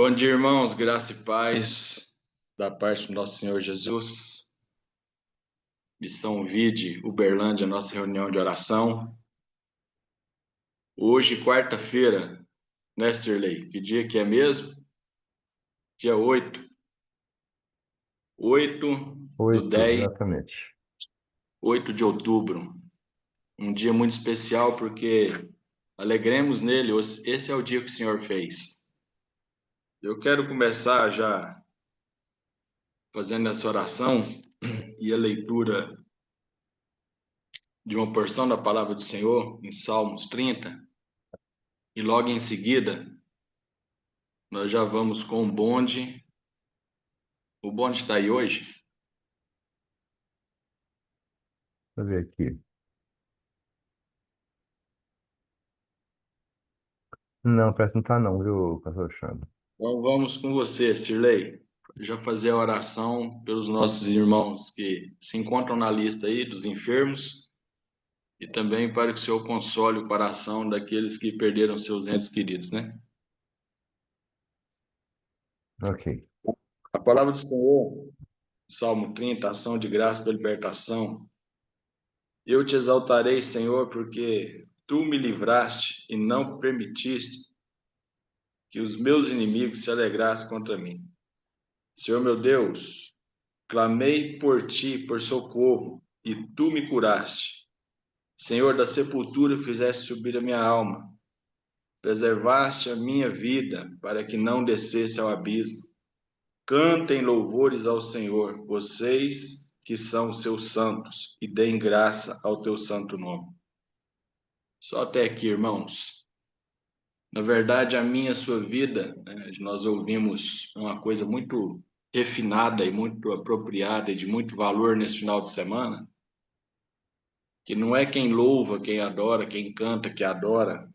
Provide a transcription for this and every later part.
Bom dia, irmãos, graça e paz da parte do nosso Senhor Jesus. Missão Vide, Uberlândia, nossa reunião de oração. Hoje, quarta-feira, né, Sirlei? Que dia que é mesmo? Dia 8 do 8, 10, exatamente. 8 de outubro. Um dia muito especial porque alegremos nele, esse é o dia que o Senhor fez. Eu quero começar já fazendo essa oração e a leitura de uma porção da palavra do Senhor em Salmos 30. E logo em seguida, nós já vamos com o bonde. O bonde está aí hoje? Deixa eu ver aqui. Não, parece que não tá não, viu, pastor Alexandre? Então vamos com você, Sirlei. Já fazer a oração pelos nossos irmãos que se encontram na lista aí dos enfermos e também para que o Senhor console o coração daqueles que perderam seus entes queridos, né? Ok. A palavra do Senhor, Salmo 30, ação de graça pela libertação. Eu te exaltarei, Senhor, porque tu me livraste e não permitiste que os meus inimigos se alegrassem contra mim. Senhor meu Deus, clamei por ti, por socorro, e tu me curaste. Senhor, da sepultura fizeste subir a minha alma, preservaste a minha vida para que não descesse ao abismo. Cantem louvores ao Senhor, vocês que são os seus santos, e deem graça ao teu santo nome. Só até aqui, irmãos. Na verdade, a minha e a sua vida, né, nós ouvimos uma coisa muito refinada e muito apropriada e de muito valor nesse final de semana, que não é quem louva, quem adora, quem canta, que adora,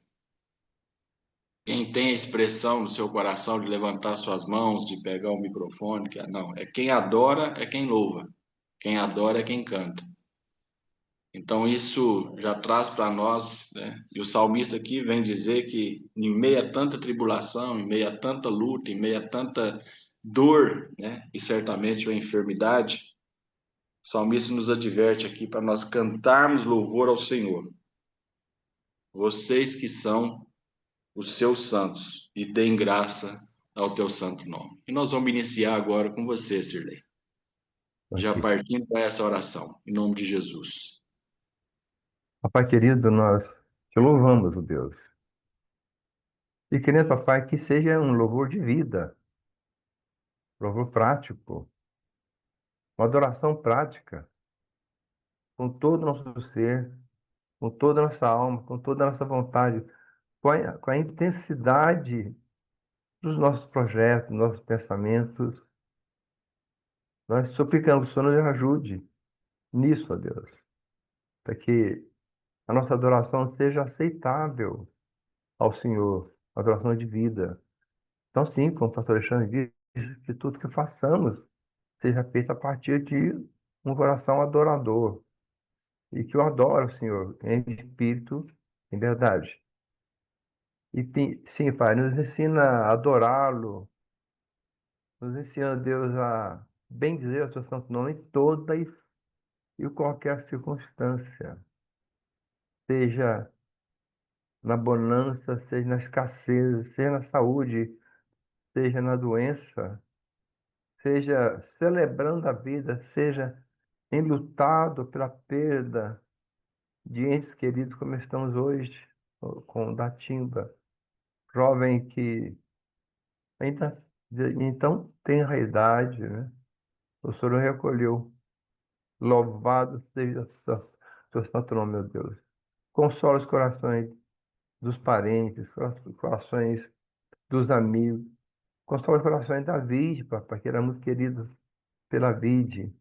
quem tem a expressão no seu coração de levantar suas mãos, de pegar o microfone, não, é quem adora, é quem louva, quem adora é quem canta. Então isso já traz para nós, né? E o salmista aqui vem dizer que em meio a tanta tribulação, em meio a tanta luta, em meio a tanta dor, né? E certamente a enfermidade, o salmista nos adverte aqui para nós cantarmos louvor ao Senhor. Vocês que são os seus santos e deem graça ao teu santo nome. E nós vamos iniciar agora com você, Sirlei, já Ok. partindo para essa oração, em nome de Jesus. Papai querido, nós te louvamos, ó Deus. E querendo, papai, que seja um louvor de vida, louvor prático, uma adoração prática, com todo o nosso ser, com toda a nossa alma, com toda a nossa vontade, com a intensidade dos nossos projetos, dos nossos pensamentos. Nós suplicamos que o Senhor nos ajude nisso, ó Deus, para que a nossa adoração seja aceitável ao Senhor, adoração de vida. Então, sim, como o pastor Alexandre disse, que tudo que façamos seja feito a partir de um coração adorador e que eu adoro o Senhor em espírito, em verdade. E sim, Pai, nos ensina a adorá-lo, nos ensina, Deus, a bendizer o seu santo nome em toda e qualquer circunstância, seja na bonança, seja na escassez, seja na saúde, seja na doença, seja celebrando a vida, seja enlutado pela perda de entes queridos, como estamos hoje, com o da Timba, jovem que ainda então tem a idade, né? O Senhor o recolheu. Louvado seja o seu santo nome, meu Deus. Consola os corações dos parentes, os corações dos amigos. Consola os corações da Vide, papai, que era muito querido pela Vide.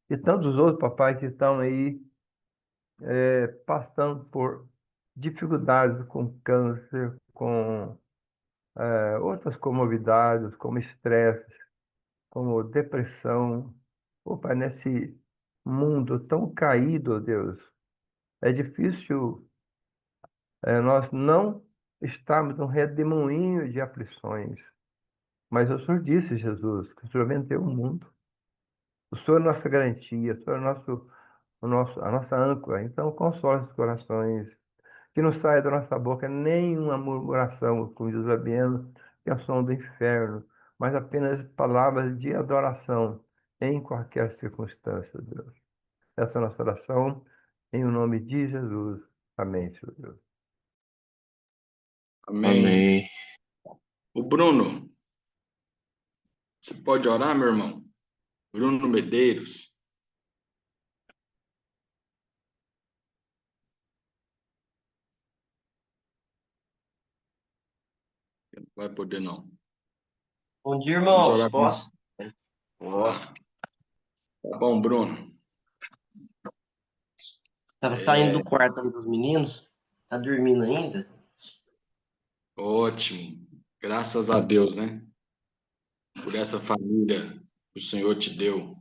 E tantos outros, papai, que estão aí passando por dificuldades com câncer, com outras comorbidades, como estresse, como depressão. Pô, pai, nesse mundo tão caído, ó Deus, é difícil nós não estarmos num redemoinho de aflições. Mas o Senhor disse, Jesus, que o Senhor venceu o mundo. O Senhor é nossa garantia, o Senhor é a nossa âncora. Então, consola os corações. Que não saia da nossa boca nenhuma murmuração, como diz o Fabiano, que é o som do inferno, mas apenas palavras de adoração em qualquer circunstância, Deus. Essa é a nossa oração, em o nome de Jesus. Amém, Senhor Deus. Amém. Amém. O Bruno, você pode orar, meu irmão? Bruno Medeiros. Não vai poder, não. Bom dia, Vamos irmãos. orar com... Posso? Posso. Tá bom, Bruno. Tava saindo do quarto ali dos meninos. Tá dormindo ainda? Ótimo. Graças a Deus, né? Por essa família que o Senhor te deu.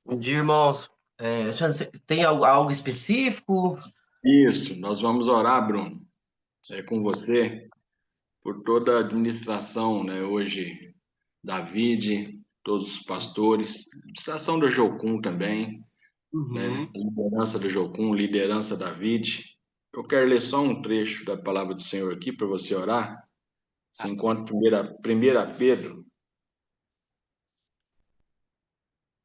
Bom dia, irmãos. Você tem algo específico? Isso, nós vamos orar, Bruno, com você, por toda a administração, né? Hoje, David, todos os pastores, administração do Jocum também, né? Uhum. Liderança do Jocum, liderança David. Eu quero ler só um trecho da palavra do Senhor aqui para você orar. Se encontra primeira Pedro,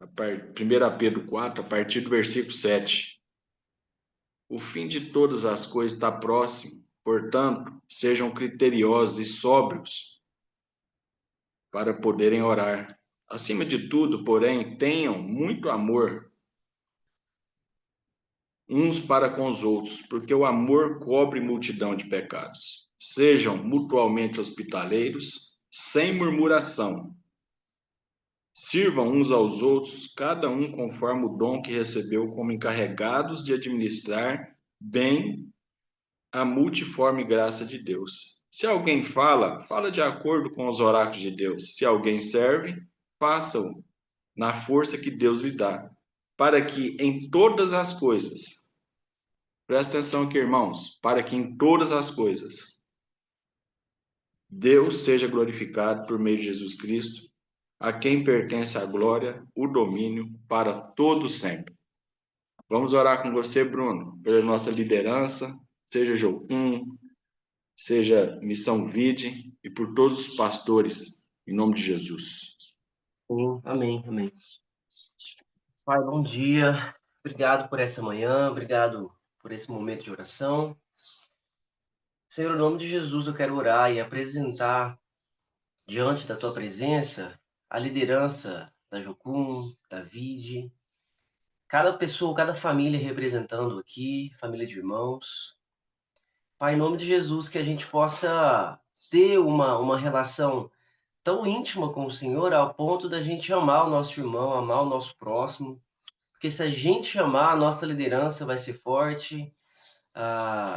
1 Pedro 4, a partir do versículo 7. O fim de todas as coisas está próximo, portanto, sejam criteriosos e sóbrios para poderem orar. Acima de tudo, porém, tenham muito amor uns para com os outros, porque o amor cobre multidão de pecados. Sejam mutualmente hospitaleiros, sem murmuração. Sirvam uns aos outros, cada um conforme o dom que recebeu, como encarregados de administrar bem a multiforme graça de Deus. Se alguém fala, fala de acordo com os oráculos de Deus. Se alguém serve, faça-o na força que Deus lhe dá, para que em todas as coisas, presta atenção aqui, irmãos, para que em todas as coisas Deus seja glorificado por meio de Jesus Cristo, a quem pertence a glória, o domínio para todo sempre. Vamos orar com você, Bruno, pela nossa liderança, seja Jocum, seja Missão Vide e por todos os pastores, em nome de Jesus. Sim, amém, amém. Pai, bom dia. Obrigado por essa manhã, obrigado por esse momento de oração. Senhor, em nome de Jesus, eu quero orar e apresentar diante da tua presença a liderança da Jocum, da Vide, cada pessoa, cada família representando aqui, família de irmãos. Pai, em nome de Jesus, que a gente possa ter uma relação tão íntima com o Senhor ao ponto da gente amar o nosso irmão, amar o nosso próximo. Porque se a gente amar, a nossa liderança vai ser forte.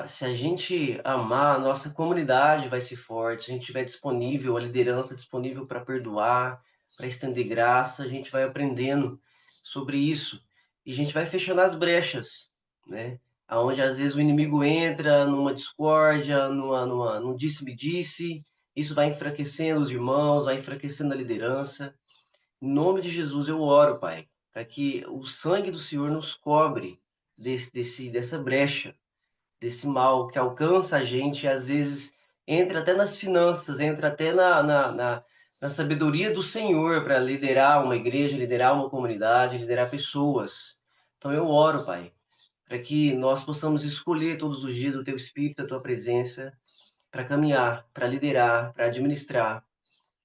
Se a gente amar, a nossa comunidade vai ser forte. Se a gente estiver disponível, a liderança disponível para perdoar, para estender graça, a gente vai aprendendo sobre isso. E a gente vai fechando as brechas, né? Aonde às vezes o inimigo entra numa discórdia, num disse-me-disse. Isso vai enfraquecendo os irmãos, vai enfraquecendo a liderança. Em nome de Jesus eu oro, Pai, para que o sangue do Senhor nos cobre dessa brecha, desse mal que alcança a gente, e às vezes entra até nas finanças, entra até na sabedoria do Senhor para liderar uma igreja, liderar uma comunidade, liderar pessoas. Então eu oro, Pai, para que nós possamos escolher todos os dias o Teu Espírito, a Tua presença, para caminhar, para liderar, para administrar.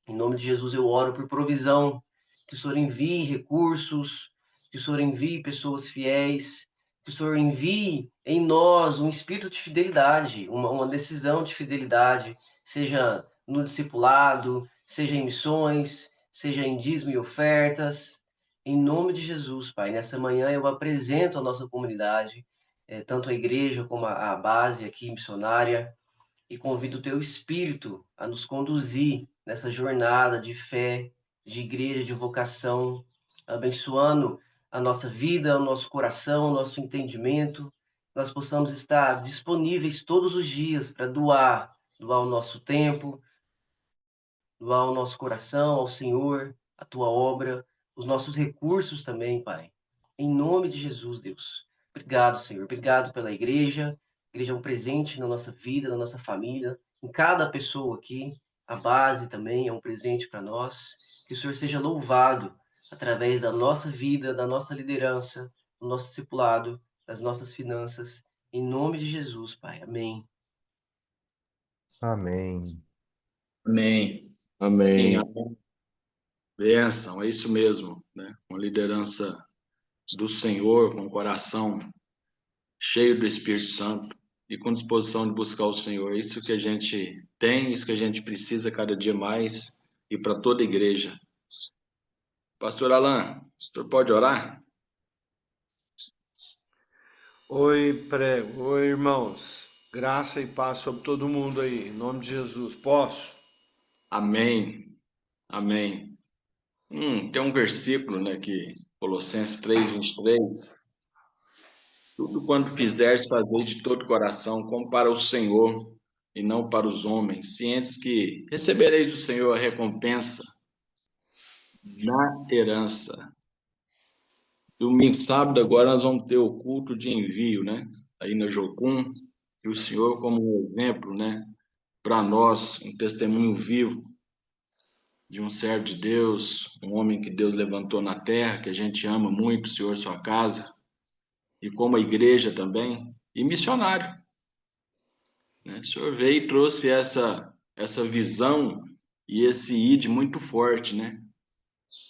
Em nome de Jesus eu oro por provisão, que o Senhor envie recursos, que o Senhor envie pessoas fiéis, que o Senhor envie em nós um espírito de fidelidade, uma decisão de fidelidade, seja no discipulado, seja em missões, seja em dízimo e ofertas. Em nome de Jesus, Pai, nessa manhã eu apresento a nossa comunidade, tanto a igreja como a base aqui missionária, e convido o teu Espírito a nos conduzir nessa jornada de fé, de igreja, de vocação, abençoando a nossa vida, o nosso coração, o nosso entendimento. Nós possamos estar disponíveis todos os dias para doar o nosso tempo, doar o nosso coração ao Senhor, a tua obra, os nossos recursos também, Pai. Em nome de Jesus, Deus. Obrigado, Senhor. Obrigado pela igreja. A igreja é um presente na nossa vida, na nossa família, em cada pessoa aqui. A base também é um presente para nós. Que o Senhor seja louvado através da nossa vida, da nossa liderança, do nosso discipulado, das nossas finanças. Em nome de Jesus, Pai. Amém. Amém. Amém. Amém. Amém. Bênção, é isso mesmo, né? Uma liderança do Senhor, com o coração cheio do Espírito Santo e com disposição de buscar o Senhor. É isso que a gente tem, isso que a gente precisa cada dia mais e para toda a igreja. Pastor Alan, o senhor pode orar? Oi, prego. Oi, irmãos. Graça e paz sobre todo mundo aí. Em nome de Jesus. Posso? Amém. Amém. Tem um versículo, né, que Colossenses 3:23. Tudo quanto quiseres fazer de todo o coração, como para o Senhor e não para os homens, cientes que recebereis do Senhor a recompensa na herança. Domingo, sábado, agora nós vamos ter o culto de envio, né? Aí na Jocum, e o Senhor como um exemplo, né? Para nós, um testemunho vivo de um servo de Deus, um homem que Deus levantou na terra, que a gente ama muito, o Senhor, sua casa, e como a igreja também, e missionário, né? O Senhor veio e trouxe essa visão e esse id muito forte, né?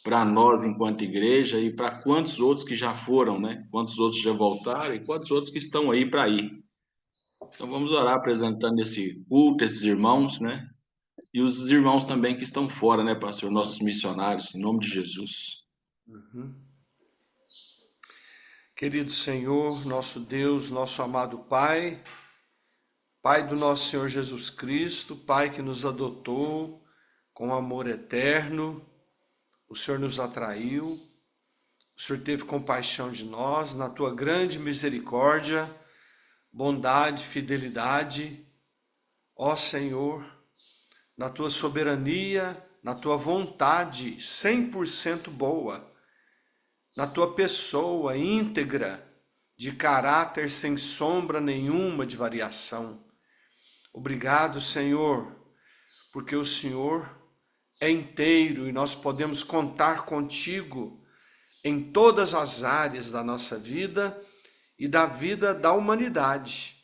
Para nós enquanto igreja e para quantos outros que já foram, né? Quantos outros já voltaram e quantos outros que estão aí para ir. Então vamos orar apresentando esse culto, esses irmãos, né? E os irmãos também que estão fora, né, pastor? Nossos missionários, em nome de Jesus. Querido Senhor, nosso Deus, nosso amado Pai, Pai do nosso Senhor Jesus Cristo, Pai que nos adotou com amor eterno, o Senhor nos atraiu, o Senhor teve compaixão de nós, na tua grande misericórdia, bondade, fidelidade, ó Senhor, na tua soberania, na tua vontade 100% boa, na tua pessoa íntegra, de caráter sem sombra nenhuma de variação. Obrigado, Senhor, porque o Senhor é inteiro e nós podemos contar contigo em todas as áreas da nossa vida e da vida da humanidade.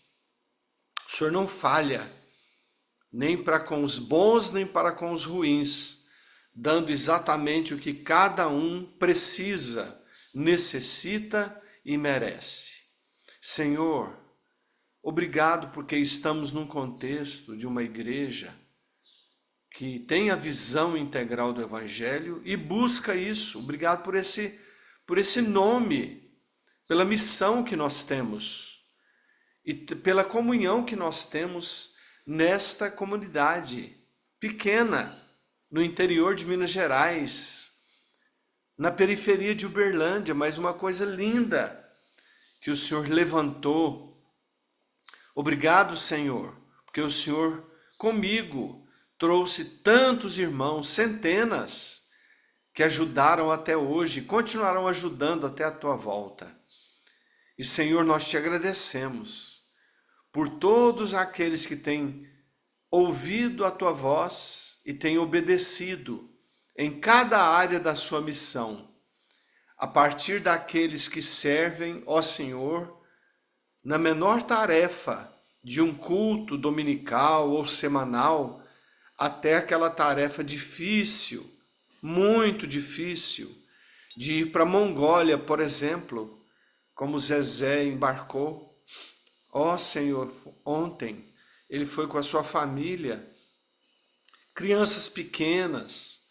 O Senhor não falha, nem para com os bons, nem para com os ruins, dando exatamente o que cada um precisa, necessita e merece. Senhor, obrigado porque estamos num contexto de uma igreja que tem a visão integral do Evangelho e busca isso. Obrigado por esse nome, pela missão que nós temos e pela comunhão que nós temos nesta comunidade pequena, no interior de Minas Gerais, na periferia de Uberlândia, mas uma coisa linda que o Senhor levantou. Obrigado, Senhor, porque o Senhor comigo trouxe tantos irmãos, centenas, que ajudaram até hoje e continuarão ajudando até a tua volta. E, Senhor, nós te agradecemos por todos aqueles que têm ouvido a tua voz e têm obedecido em cada área da sua missão, a partir daqueles que servem, ó Senhor, na menor tarefa de um culto dominical ou semanal, até aquela tarefa difícil, muito difícil, de ir para a Mongólia, por exemplo, como Zezé embarcou. Ó Senhor, ontem ele foi com a sua família, crianças pequenas,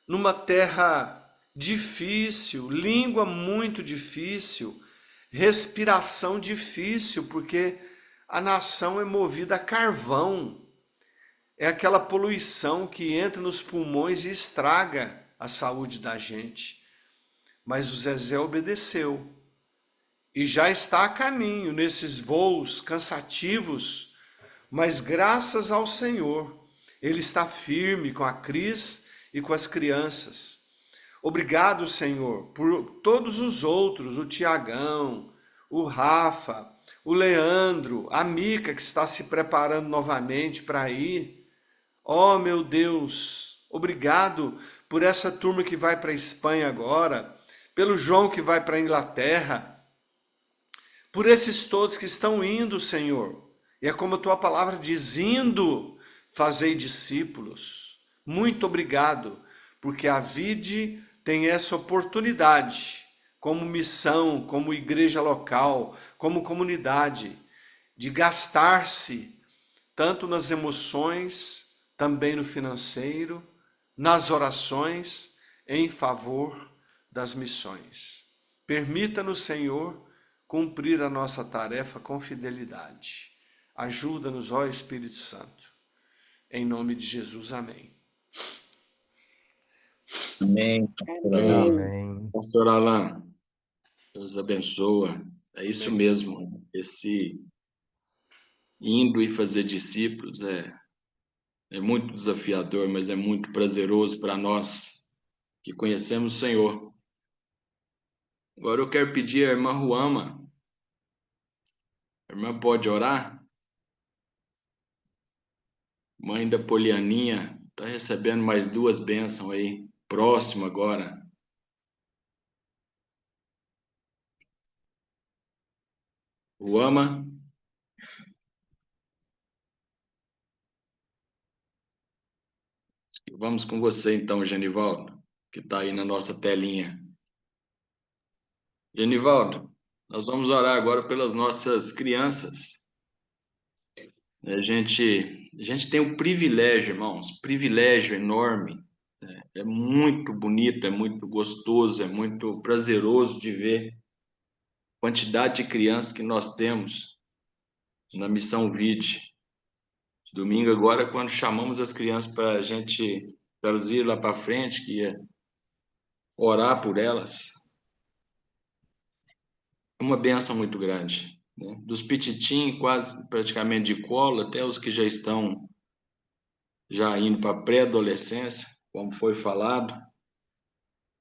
numa terra difícil, língua muito difícil, respiração difícil, porque a nação é movida a carvão. É aquela poluição que entra nos pulmões e estraga a saúde da gente. Mas o Zezé obedeceu e já está a caminho nesses voos cansativos, mas graças ao Senhor, Ele está firme com a Cris e com as crianças. Obrigado, Senhor, por todos os outros, o Tiagão, o Rafa, o Leandro, a Mica, que está se preparando novamente para ir. Oh, meu Deus, obrigado por essa turma que vai para a Espanha agora, pelo João que vai para a Inglaterra, por esses todos que estão indo, Senhor. E é como a tua palavra diz, indo, fazei discípulos. Muito obrigado, porque a Vide tem essa oportunidade, como missão, como igreja local, como comunidade, de gastar-se tanto nas emoções, também no financeiro, nas orações, em favor das missões. Permita-nos, Senhor, cumprir a nossa tarefa com fidelidade. Ajuda-nos, ó Espírito Santo. Em nome de Jesus, amém. Amém. Amém. Pastor Alan, Deus abençoa. É isso Amém. mesmo. Esse indo e fazer discípulos é muito desafiador, mas é muito prazeroso para nós que conhecemos o Senhor. Agora eu quero pedir à irmã Ruama. A irmã pode orar? Mãe da Polianinha, está recebendo mais 2 bênçãos aí, próximo agora. Ruama. Vamos com você então, Genivaldo, que está aí na nossa telinha. Genivaldo, nós vamos orar agora pelas nossas crianças. A gente tem um privilégio, irmãos, privilégio enorme. É muito bonito, é muito gostoso, é muito prazeroso de ver a quantidade de crianças que nós temos na Missão Vide. Domingo agora, quando chamamos as crianças para a gente trazer lá para frente, que ia orar por elas, é uma bênção muito grande, né? Dos pititim, quase praticamente de colo, até os que já estão já indo para a pré-adolescência, como foi falado.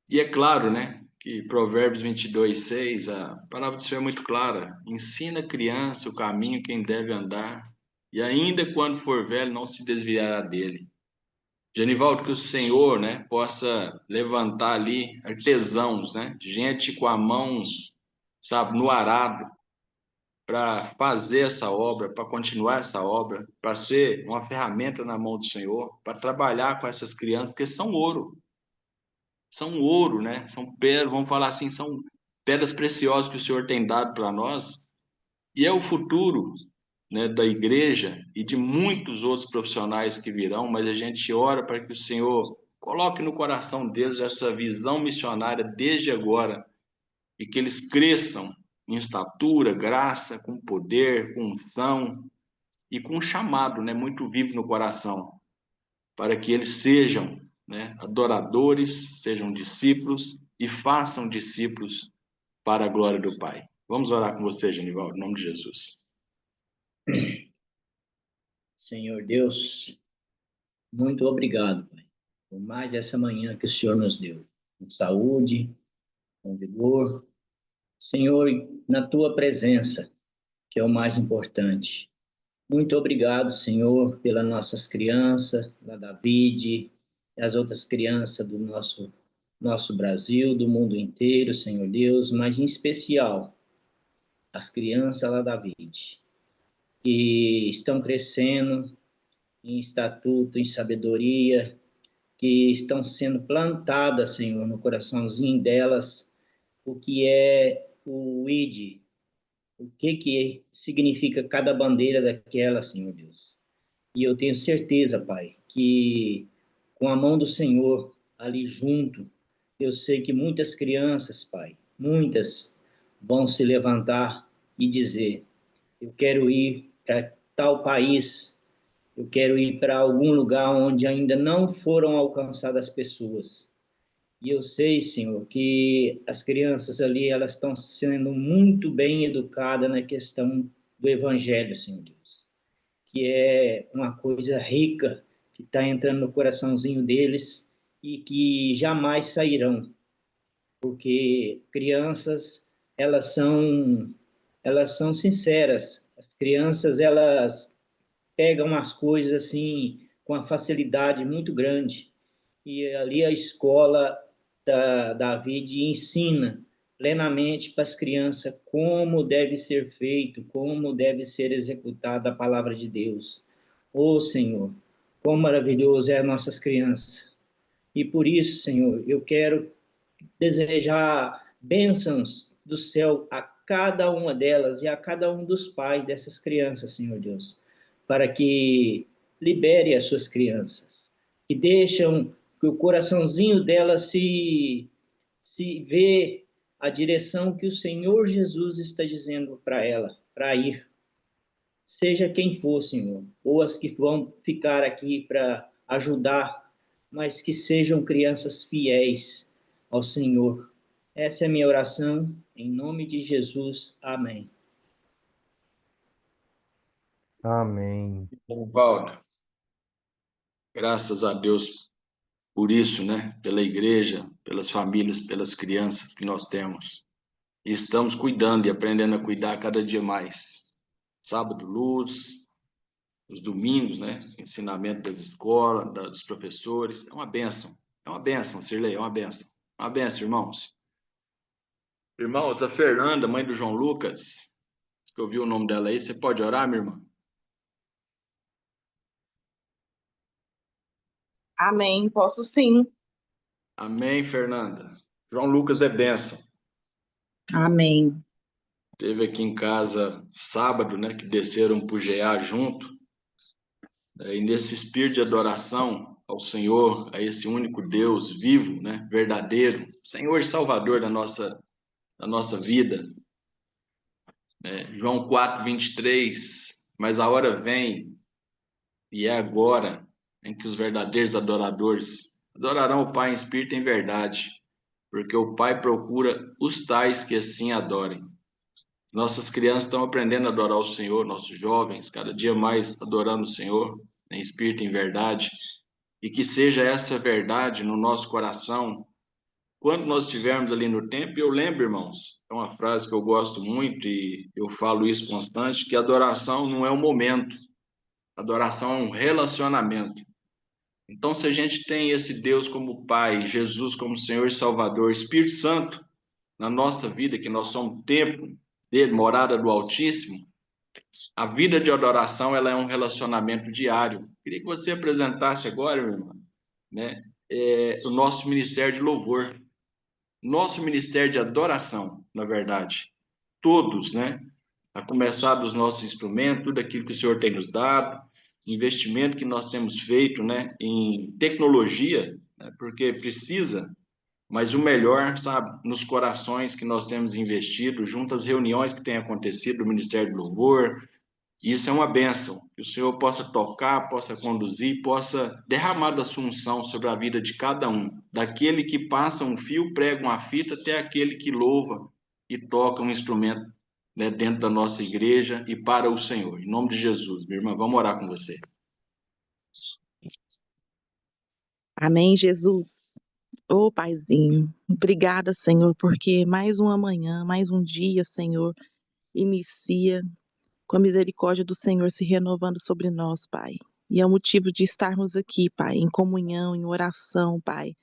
E é claro, né, que Provérbios 22:6, a palavra do Senhor é muito clara. Ensina a criança o caminho que deve andar, e ainda quando for velho, não se desviará dele. Genivaldo, que o Senhor, né, possa levantar ali artesãos, né, gente com a mão, sabe, no arado, para fazer essa obra, para continuar essa obra, para ser uma ferramenta na mão do Senhor, para trabalhar com essas crianças, porque são ouro, né? São pedras, vamos falar assim, são pedras preciosas que o Senhor tem dado para nós, e é o futuro, né, da igreja e de muitos outros profissionais que virão, mas a gente ora para que o Senhor coloque no coração deles essa visão missionária desde agora, e que eles cresçam em estatura, graça, com poder, com unção e com um chamado, né, muito vivo no coração, para que eles sejam, né, adoradores, sejam discípulos e façam discípulos para a glória do Pai. Vamos orar com você, Genivaldo, em nome de Jesus. Senhor Deus, muito obrigado, Pai, por mais essa manhã que o Senhor nos deu, com saúde, com vigor. Senhor, na tua presença, que é o mais importante. Muito obrigado, Senhor, pelas nossas crianças, da David, e as outras crianças do nosso Brasil, do mundo inteiro, Senhor Deus, mas em especial as crianças lá da David, que estão crescendo em estatuto, em sabedoria, que estão sendo plantadas, Senhor, no coraçãozinho delas, o que é o ID, o que significa cada bandeira daquela, Senhor Deus. E eu tenho certeza, Pai, que com a mão do Senhor ali junto, eu sei que muitas crianças, Pai, muitas vão se levantar e dizer: eu quero ir para tal país, eu quero ir para algum lugar onde ainda não foram alcançadas pessoas. E eu sei, Senhor, que as crianças ali, elas estão sendo muito bem educadas na questão do Evangelho, Senhor Deus, que é uma coisa rica, que está entrando no coraçãozinho deles e que jamais sairão, porque crianças, elas são sinceras. As crianças, elas pegam as coisas assim com uma facilidade muito grande. E ali a escola da David ensina plenamente para as crianças como deve ser feito, como deve ser executada a palavra de Deus. Ô Senhor, quão maravilhoso é as nossas crianças. E por isso, Senhor, eu quero desejar bênçãos do céu a cada uma delas e a cada um dos pais dessas crianças, Senhor Deus, para que libere as suas crianças, que deixam que o coraçãozinho delas se vê a direção que o Senhor Jesus está dizendo para ela, para ir. Seja quem for, Senhor, ou as que vão ficar aqui para ajudar, mas que sejam crianças fiéis ao Senhor. Essa é a minha oração, em nome de Jesus. Amém. Amém. Bom, Valdo, graças a Deus por isso, né? Pela igreja, pelas famílias, pelas crianças que nós temos. E estamos cuidando e aprendendo a cuidar cada dia mais. Sábado, luz, os domingos, né? Ensinamento das escolas, dos professores. É uma bênção. É uma bênção, Sirlei, é uma bênção. Uma bênção, irmãos. Irmãos, a Fernanda, mãe do João Lucas, que ouviu o nome dela aí, você pode orar, minha irmã? Amém, posso sim. Amém, Fernanda. João Lucas é bênção. Amém. Teve aqui em casa sábado, né, que desceram para o GA junto. E nesse espírito de adoração ao Senhor, a esse único Deus vivo, né, verdadeiro, Senhor e Salvador da nossa vida. João 4:23, mas a hora vem, e é agora, em que os verdadeiros adoradores adorarão o Pai em espírito e em verdade, porque o Pai procura os tais que assim adorem. Nossas crianças estão aprendendo a adorar o Senhor, nossos jovens, cada dia mais adorando o Senhor, em espírito e em verdade, e que seja essa verdade no nosso coração. Quando nós estivermos ali no templo, eu lembro, irmãos, é uma frase que eu gosto muito e eu falo isso constante, que adoração não é um momento, adoração é um relacionamento. Então, se a gente tem esse Deus como Pai, Jesus como Senhor e Salvador, Espírito Santo na nossa vida, que nós somos templo dele, morada do Altíssimo, a vida de adoração ela é um relacionamento diário. Queria que você apresentasse agora, meu irmão, né, o nosso ministério de louvor, nosso ministério de adoração, na verdade. Todos, né? A começar dos nossos instrumentos, tudo aquilo que o Senhor tem nos dado, investimento que nós temos feito, né, em tecnologia, né, porque precisa, mas o melhor, sabe, nos corações que nós temos investido, junto às reuniões que têm acontecido do Ministério do Louvor. Isso é uma bênção, que o Senhor possa tocar, possa conduzir, possa derramar da sua unção sobre a vida de cada um, daquele que passa um fio, prega uma fita, até aquele que louva e toca um instrumento, né, dentro da nossa igreja e para o Senhor. Em nome de Jesus, minha irmã, vamos orar com você. Amém, Jesus. Ô, Paizinho, obrigada, Senhor, porque mais uma manhã, mais um dia, Senhor, inicia com a misericórdia do Senhor se renovando sobre nós, Pai. E é o motivo de estarmos aqui, Pai, em comunhão, em oração, Pai,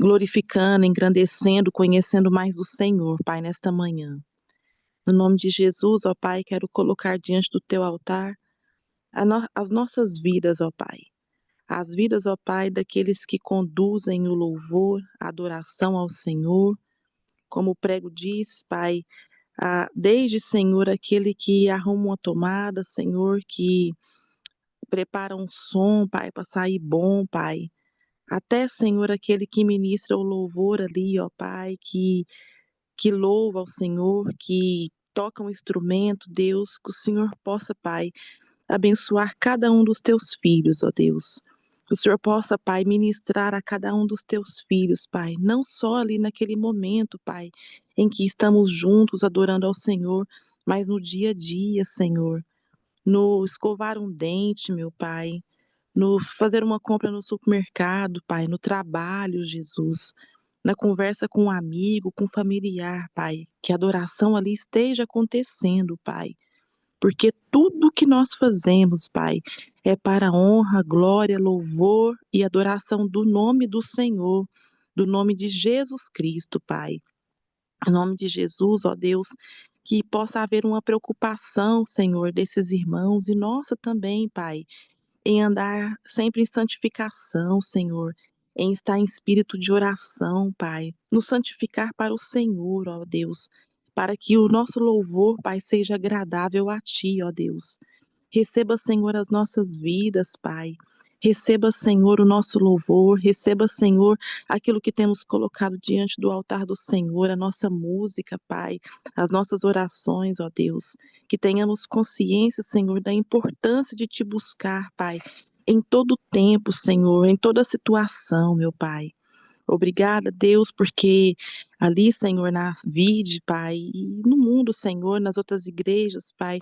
glorificando, engrandecendo, conhecendo mais do Senhor, Pai, nesta manhã. No nome de Jesus, ó Pai, quero colocar diante do Teu altar as nossas vidas, ó Pai. As vidas, ó Pai, daqueles que conduzem o louvor, a adoração ao Senhor. Como o prego diz, Pai, desde, Senhor, aquele que arruma uma tomada, Senhor, que prepara um som, Pai, para sair bom, Pai. Até, Senhor, aquele que ministra o louvor ali, ó Pai, que louva ao Senhor, que toca um instrumento, Deus, que o Senhor possa, Pai, abençoar cada um dos teus filhos, ó Deus. Que o Senhor possa, Pai, ministrar a cada um dos teus filhos, Pai, não só ali naquele momento, Pai, em que estamos juntos adorando ao Senhor, mas no dia a dia, Senhor, no escovar um dente, meu Pai, no fazer uma compra no supermercado, Pai, no trabalho, Jesus, na conversa com um amigo, com um familiar, Pai, que a adoração ali esteja acontecendo, Pai, porque tudo que nós fazemos, Pai, é para a honra, glória, louvor e adoração do nome do Senhor, do nome de Jesus Cristo, Pai. Em nome de Jesus, ó Deus, que possa haver uma preocupação, Senhor, desses irmãos e nossa também, Pai, em andar sempre em santificação, Senhor, em estar em espírito de oração, Pai, nos santificar para o Senhor, ó Deus, para que o nosso louvor, Pai, seja agradável a Ti, ó Deus. Receba, Senhor, as nossas vidas, Pai. Receba, Senhor, o nosso louvor. Receba, Senhor, aquilo que temos colocado diante do altar do Senhor, a nossa música, Pai, as nossas orações, ó Deus. Que tenhamos consciência, Senhor, da importância de Te buscar, Pai, em todo tempo, Senhor, em toda situação, meu Pai. Obrigada, Deus, porque ali, Senhor, na vide, Pai, e no mundo, Senhor, nas outras igrejas, Pai,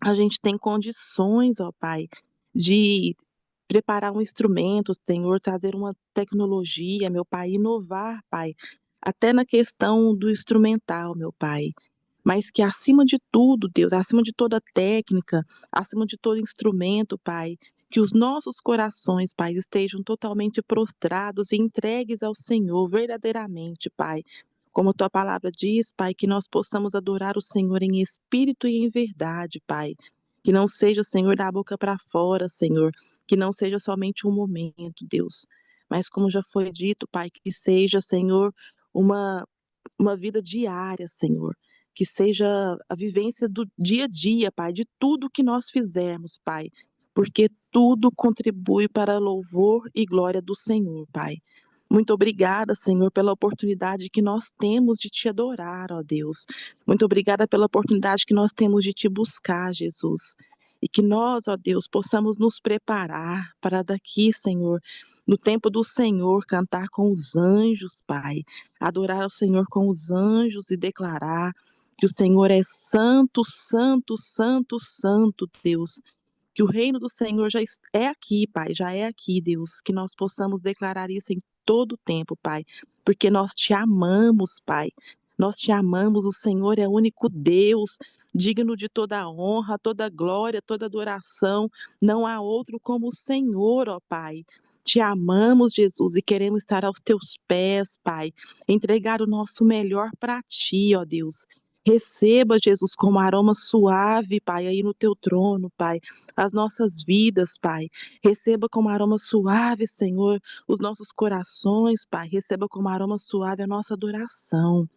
a gente tem condições, ó Pai, de preparar um instrumento, Senhor, trazer uma tecnologia, meu Pai, inovar, Pai, até na questão do instrumental, meu Pai. Mas que acima de tudo, Deus, acima de toda técnica, acima de todo instrumento, Pai, que os nossos corações, Pai, estejam totalmente prostrados e entregues ao Senhor, verdadeiramente, Pai. Como tua palavra diz, Pai, que nós possamos adorar o Senhor em espírito e em verdade, Pai. Que não seja, Senhor, da boca para fora, Senhor. Que não seja somente um momento, Deus. Mas como já foi dito, Pai, que seja, Senhor, uma, uma vida diária, Senhor. Que seja a vivência do dia a dia, Pai, de tudo que nós fizermos, Pai. Porque tudo contribui para louvor e glória do Senhor, Pai. Muito obrigada, Senhor, pela oportunidade que nós temos de te adorar, ó Deus. Muito obrigada pela oportunidade que nós temos de te buscar, Jesus. E que nós, ó Deus, possamos nos preparar para daqui, Senhor, no tempo do Senhor, cantar com os anjos, Pai. Adorar o Senhor com os anjos e declarar que o Senhor é santo, santo, santo, santo, Deus. Que o reino do Senhor já é aqui, Pai, já é aqui, Deus. Que nós possamos declarar isso em todo o tempo, Pai, porque nós te amamos, Pai. Nós te amamos, o Senhor é o único Deus, digno de toda honra, toda glória, toda adoração. Não há outro como o Senhor, ó Pai. Te amamos, Jesus, e queremos estar aos teus pés, Pai. Entregar o nosso melhor para ti, ó Deus. Receba, Jesus, como aroma suave, Pai, aí no teu trono, Pai, as nossas vidas, Pai. Receba como aroma suave, Senhor, os nossos corações, Pai. Receba como aroma suave a nossa adoração.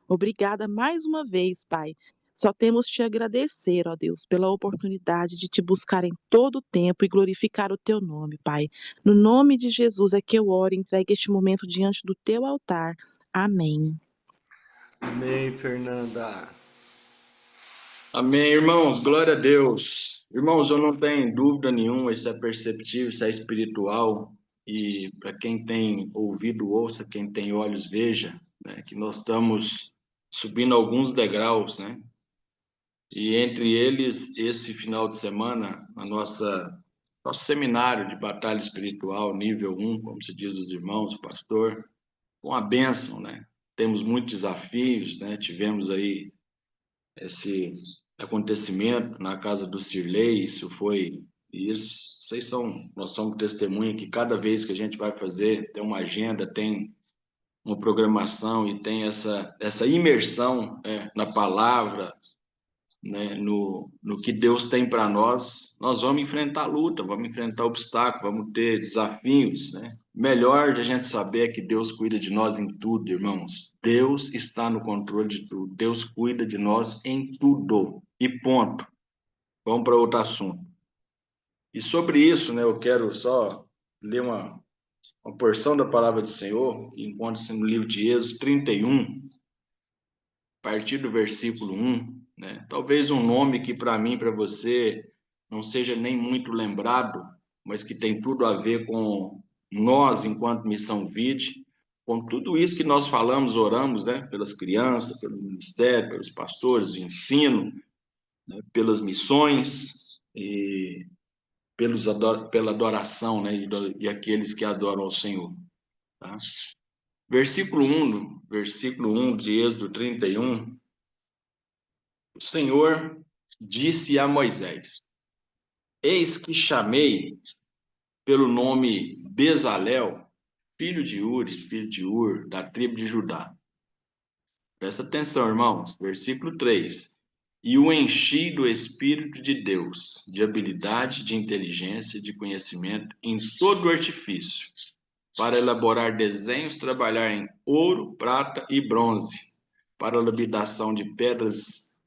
Obrigada mais uma vez, Pai. Só temos te agradecer, ó Deus, pela oportunidade de te buscar em todo o tempo e glorificar o teu nome, Pai. No nome de Jesus é que eu oro e entregue este momento diante do teu altar. Amém. Amém, Fernanda. Amém, irmãos, glória a Deus. Irmãos, eu não tenho dúvida nenhuma, isso é perceptível, isso é espiritual, e para quem tem ouvido, ouça, quem tem olhos, veja, né, que nós estamos subindo alguns degraus, né? E entre eles, esse final de semana, nosso seminário de batalha espiritual, nível 1, como se diz os irmãos, o pastor, uma bênção, né? Temos muitos desafios, né? Tivemos aí esse acontecimento na casa do Cirlei, nós somos testemunha que cada vez que a gente vai fazer, tem uma agenda, tem uma programação e tem essa imersão, né, na palavra, né, no que Deus tem para nós, nós vamos enfrentar luta, vamos enfrentar obstáculos, vamos ter desafios, né? Melhor de a gente saber é que Deus cuida de nós em tudo, irmãos. Deus está no controle de tudo. Deus cuida de nós em tudo. E ponto. Vamos para outro assunto. E sobre isso, né, eu quero só ler uma porção da palavra do Senhor, que encontra-se no livro de Êxodo 31, a partir do versículo 1, né? Talvez um nome que para mim, para você, não seja nem muito lembrado, mas que tem tudo a ver com nós, enquanto Missão Vide, com tudo isso que nós falamos, oramos, né? Pelas crianças, pelo ministério, pelos pastores, o ensino, né? Pelas missões, e pela adoração, né? E aqueles que adoram ao Senhor. Tá? Versículo 1 de Êxodo 31, o Senhor disse a Moisés: Eis que chamei pelo nome Bezalel, filho de Ur, da tribo de Judá. Presta atenção, irmãos. Versículo 3. E o enchi do Espírito de Deus, de habilidade, de inteligência, de conhecimento, em todo o artifício, para elaborar desenhos, trabalhar em ouro, prata e bronze, para a lapidação de pedras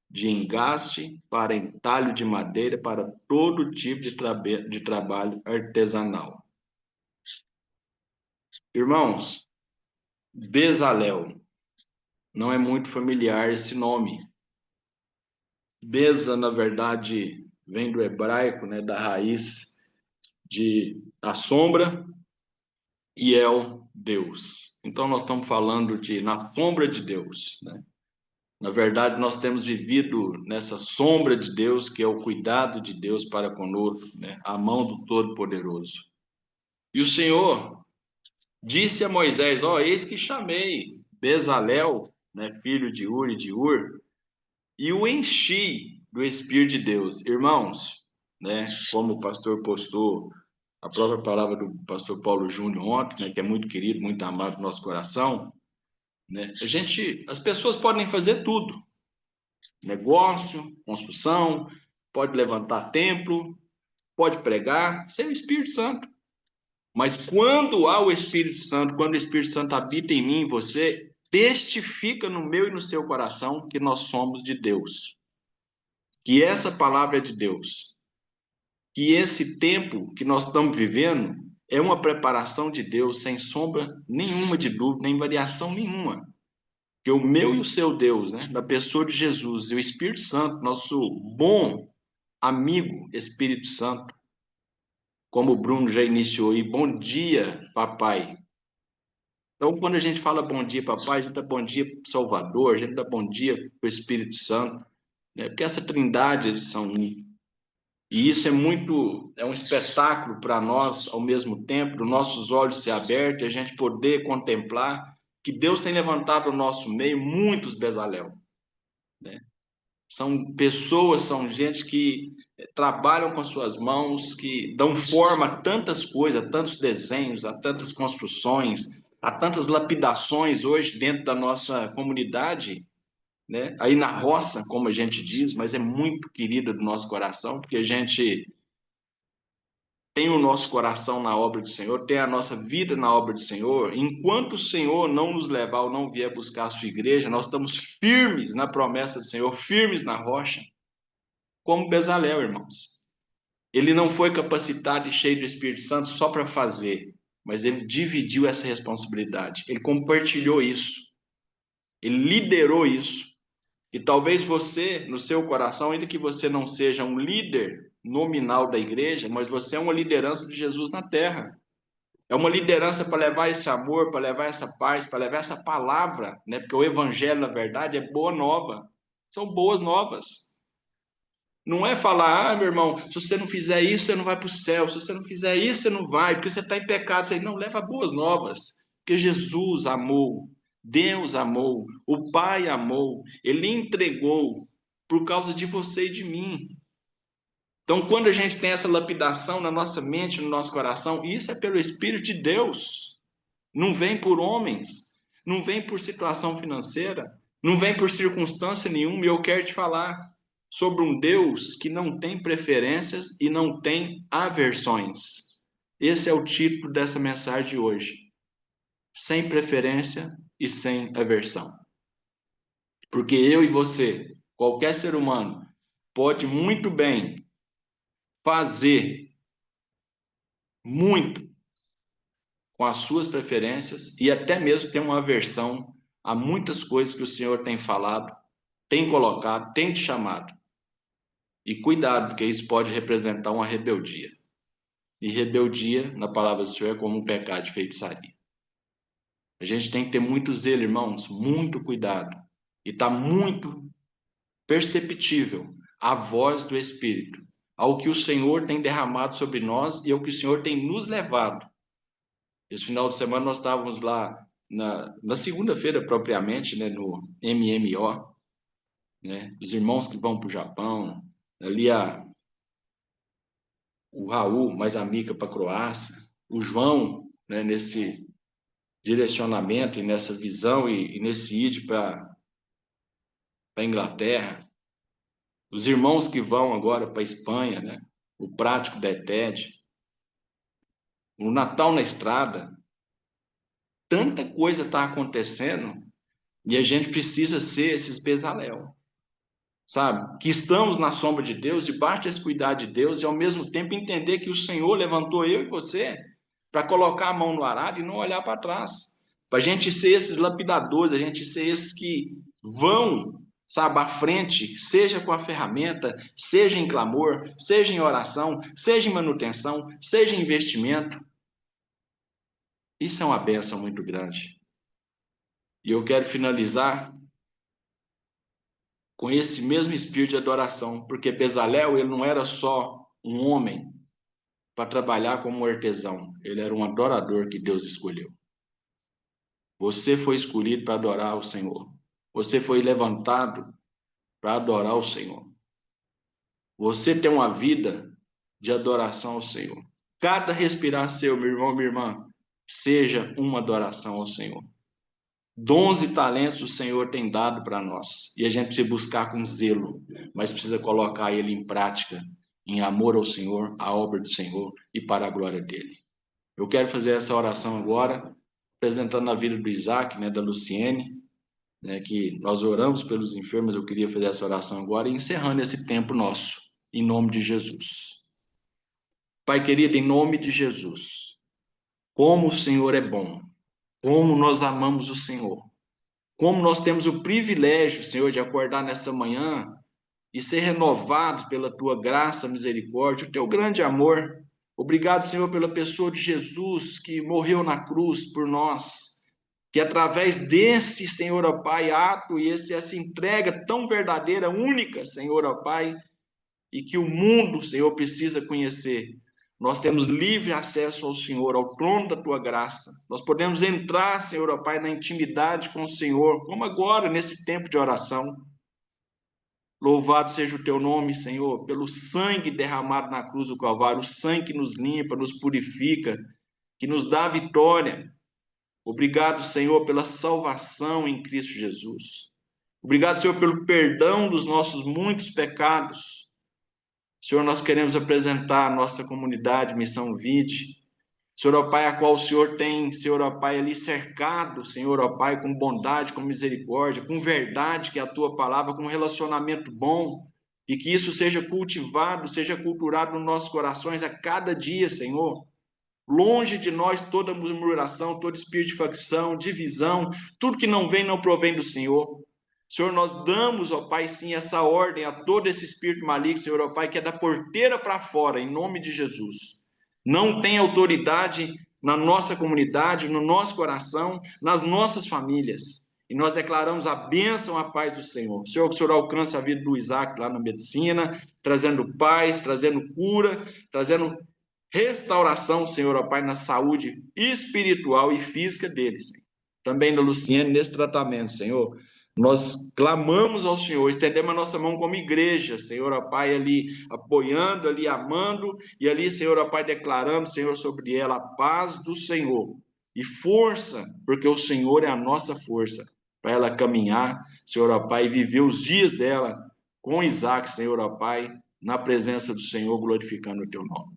de engaste, para entalho de madeira, para todo tipo de trabalho artesanal. Irmãos, Bezalel, não é muito familiar esse nome. Beza, na verdade, vem do hebraico, né, da raiz de a sombra, e El, Deus. Então, nós estamos falando de na sombra de Deus, né? Na verdade, nós temos vivido nessa sombra de Deus, que é o cuidado de Deus para conosco, né? A mão do Todo-Poderoso. E o Senhor disse a Moisés: eis que chamei Bezalel, né, filho de Uri de Ur, e o enchi do Espírito de Deus. Irmãos, né, como o pastor postou a própria palavra do pastor Paulo Júnior ontem, né, que é muito querido, muito amado no nosso coração, né, as pessoas podem fazer tudo, negócio, construção, pode levantar templo, pode pregar, sem o Espírito Santo. Mas quando há o Espírito Santo, quando o Espírito Santo habita em mim e você, testifica no meu e no seu coração que nós somos de Deus. Que essa palavra é de Deus. Que esse tempo que nós estamos vivendo é uma preparação de Deus, sem sombra nenhuma de dúvida, nem variação nenhuma. Que o meu e o seu Deus, né, da pessoa de Jesus e o Espírito Santo, nosso bom amigo Espírito Santo, como o Bruno já iniciou aí, bom dia, papai. Então, quando a gente fala bom dia, papai, a gente dá bom dia para o Salvador, a gente dá bom dia para o Espírito Santo, né? Porque essa trindade, eles são um. E isso é um espetáculo para nós, ao mesmo tempo, nossos olhos se abertos, a gente poder contemplar que Deus tem levantado no nosso meio muitos Bezalel, né? São pessoas, são gente que trabalham com suas mãos, que dão forma a tantas coisas, a tantos desenhos, a tantas construções, a tantas lapidações hoje dentro da nossa comunidade, né? Aí na roça, como a gente diz, mas é muito querida do nosso coração, porque a gente tem o nosso coração na obra do Senhor, tem a nossa vida na obra do Senhor. Enquanto o Senhor não nos levar ou não vier buscar a sua igreja, nós estamos firmes na promessa do Senhor, firmes na rocha, como Bezalel, irmãos. Ele não foi capacitado e cheio do Espírito Santo só para fazer, mas ele dividiu essa responsabilidade, ele compartilhou isso, ele liderou isso. E talvez você, no seu coração, ainda que você não seja um líder nominal da igreja, mas você é uma liderança de Jesus na terra. É uma liderança para levar esse amor, para levar essa paz, para levar essa palavra, né? Porque o evangelho, na verdade, é boa nova. São boas novas. Não é falar, meu irmão, se você não fizer isso, você não vai para o céu. Se você não fizer isso, você não vai, porque você está em pecado. Você não leva boas novas. Porque Jesus amou, Deus amou, o Pai amou, Ele entregou por causa de você e de mim. Então, quando a gente tem essa lapidação na nossa mente, no nosso coração, isso é pelo Espírito de Deus. Não vem por homens, não vem por situação financeira, não vem por circunstância nenhuma. E eu quero te falar sobre um Deus que não tem preferências e não tem aversões. Esse é o título dessa mensagem de hoje. Sem preferência e sem aversão. Porque eu e você, qualquer ser humano, pode muito bem fazer muito com as suas preferências e até mesmo ter uma aversão a muitas coisas que o Senhor tem falado, tem colocado, tem te chamado. E cuidado, porque isso pode representar uma rebeldia. E rebeldia, na palavra do Senhor, é como um pecado de feitiçaria. A gente tem que ter muito zelo, irmãos, muito cuidado. E está muito perceptível a voz do Espírito ao que o Senhor tem derramado sobre nós e ao que o Senhor tem nos levado. Esse final de semana nós estávamos lá na segunda-feira propriamente, né, no MMO, né, os irmãos que vão para o Japão, ali o Raul, mais a Mica para a Croácia, o João, né, nesse direcionamento e nessa visão e nesse ide para a Inglaterra, os irmãos que vão agora para a Espanha, né, o prático da ETED, o Natal na Estrada, tanta coisa está acontecendo e a gente precisa ser esses Bezalel, sabe? Que estamos na sombra de Deus, debaixo desse cuidado de Deus e ao mesmo tempo entender que o Senhor levantou eu e você para colocar a mão no arado e não olhar para trás. Para a gente ser esses lapidadores, a gente ser esses que vão, sabe, à frente, seja com a ferramenta, seja em clamor, seja em oração, seja em manutenção, seja em investimento. Isso é uma bênção muito grande. E eu quero finalizar com esse mesmo espírito de adoração, porque Bezalel, ele não era só um homem para trabalhar como artesão, ele era um adorador que Deus escolheu. Você foi escolhido para adorar o Senhor. Você foi levantado para adorar o Senhor. Você tem uma vida de adoração ao Senhor. Cada respirar seu, meu irmão, minha irmã, seja uma adoração ao Senhor. Dons e talentos o Senhor tem dado para nós. E a gente precisa buscar com zelo, mas precisa colocar ele em prática, em amor ao Senhor, à obra do Senhor e para a glória dele. Eu quero fazer essa oração agora, apresentando a vida do Isaac, né, da Luciene, né, que nós oramos pelos enfermos. Eu queria fazer essa oração agora e encerrando esse tempo nosso, em nome de Jesus. Pai querido, em nome de Jesus, como o Senhor é bom, como nós amamos o Senhor, como nós temos o privilégio, Senhor, de acordar nessa manhã e ser renovados pela Tua graça, misericórdia, o Teu grande amor. Obrigado, Senhor, pela pessoa de Jesus que morreu na cruz por nós, que através desse, Senhor, ó Pai, ato e essa entrega tão verdadeira, única, Senhor, ó Pai, e que o mundo, Senhor, precisa conhecer. Nós temos livre acesso ao Senhor, ao trono da Tua graça. Nós podemos entrar, Senhor, ó Pai, na intimidade com o Senhor, como agora, nesse tempo de oração. Louvado seja o Teu nome, Senhor, pelo sangue derramado na cruz do Calvário, o sangue que nos limpa, nos purifica, que nos dá vitória. Obrigado, Senhor, pela salvação em Cristo Jesus. Obrigado, Senhor, pelo perdão dos nossos muitos pecados. Senhor, nós queremos apresentar a nossa comunidade Missão Vide, Senhor, ó Pai, a qual o Senhor tem, Senhor, ó Pai, ali cercado, Senhor, ó Pai, com bondade, com misericórdia, com verdade, que é a Tua palavra, com um relacionamento bom, e que isso seja cultivado, seja culturado nos nossos corações a cada dia, Senhor. Longe de nós toda murmuração, todo espírito de facção, divisão, tudo que não vem, não provém do Senhor. Senhor, nós damos, ó Pai, sim, essa ordem a todo esse espírito maligno, Senhor, ó Pai, que é da porteira para fora, em nome de Jesus. Não tem autoridade na nossa comunidade, no nosso coração, nas nossas famílias. E nós declaramos a bênção, a paz do Senhor. Senhor, que o Senhor alcance a vida do Isaac lá na medicina, trazendo paz, trazendo cura, trazendo restauração, Senhor, ó Pai, na saúde espiritual e física deles. Também da Luciene, nesse tratamento, Senhor. Nós clamamos ao Senhor, estendemos a nossa mão como igreja, Senhor, ó Pai, ali apoiando, ali amando, e ali, Senhor, ó Pai, declarando, Senhor, sobre ela a paz do Senhor e força, porque o Senhor é a nossa força, para ela caminhar, Senhor, ó Pai, e viver os dias dela com Isaac, Senhor, ó Pai, na presença do Senhor, glorificando o Teu nome.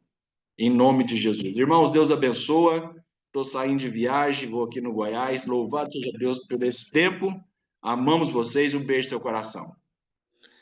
Em nome de Jesus. Irmãos, Deus abençoa. Estou saindo de viagem, vou aqui no Goiás. Louvado seja Deus por esse tempo. Amamos vocês. Um beijo no seu coração.